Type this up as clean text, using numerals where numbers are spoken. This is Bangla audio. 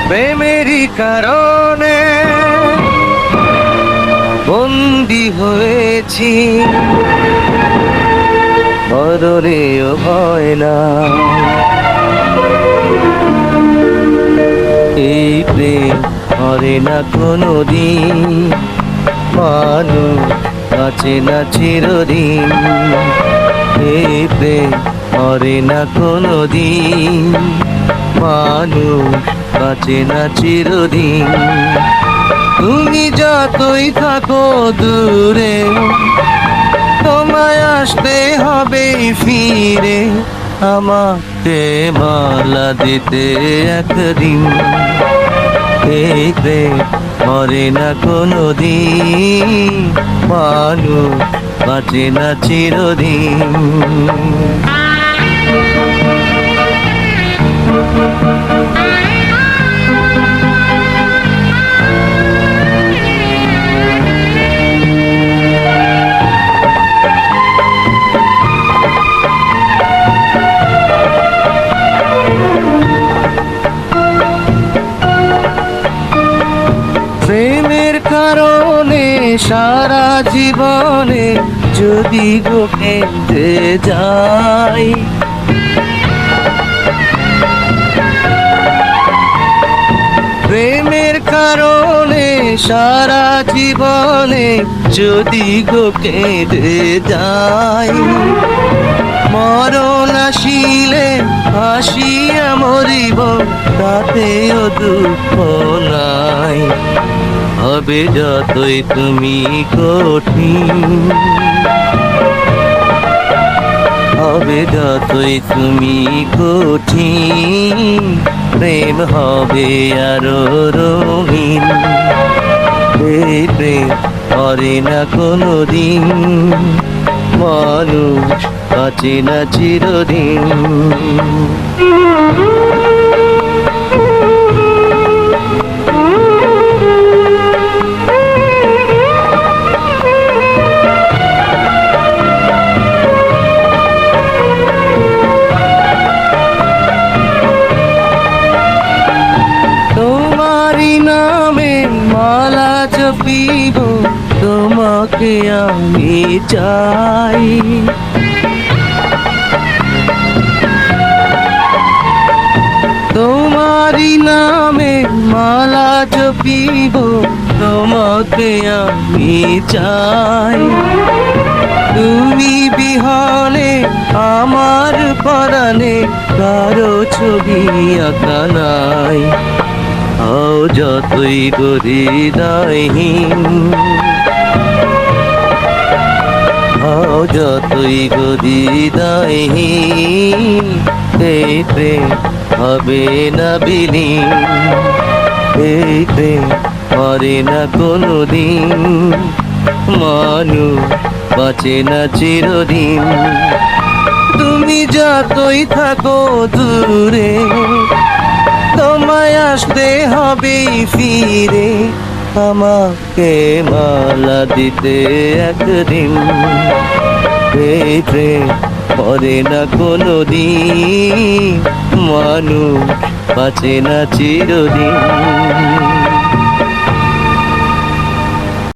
প্রেমেরই কারণে বন্দি হয়েছি, মরণেও ভয় না। এই প্রেম মরে না কোনোদিন, মানুষ বাঁচে না চিরদিন। এই প্রেম মরে না কোনোদিন, মানুষ বাঁচে না চিরদিন। তুমি যতই থাকো দূরে, তোমায় আসতে হবে ফিরে, আমাকে মালা দিতে একদিন। এই প্রেম মরে না কোনোদিন, মানুষ বাঁচে না চিরদিন। প্রেমের কারণে সারা জীবনে যদি গো কেঁদে যাই, প্রেমের কারণে সারা জীবনে যদি গো কেঁদে যাই, মরণ আসিলে হাসিয়া মরিব, তাতেও দুঃখ নাই। হবে যতই তুমি কঠিন, হবে যতই তুমি কঠিন, প্রেম হবে আরো রঙিন। এই প্রেম মরে না কোনোদিন, মানুষ বাঁচে না চিরদিন। তোমারই নামে মালা জপিব, তোমাকে আমি চাই। তোমারই নামে মালা জপিব, তোমাকে আমি চাই। তুমি বিহনে আমার পরাণে কারো ছবি আঁকা নাই। হও যতই হৃদয়হীন, হও যতই হৃদয়হীন, এই প্রেম হবে না বিলীন। এই প্রেম মরে না কোনোদিন, মানুষ বাঁচে না চিরদিন। তুমি যতই থাকো দূরে, তোমায় আসতে হবে ফিরে, আমাকে মালা দিতে একদিন। এই প্রেম মরে না কোনোদিন, মানুষ বাঁচে না চিরদিন।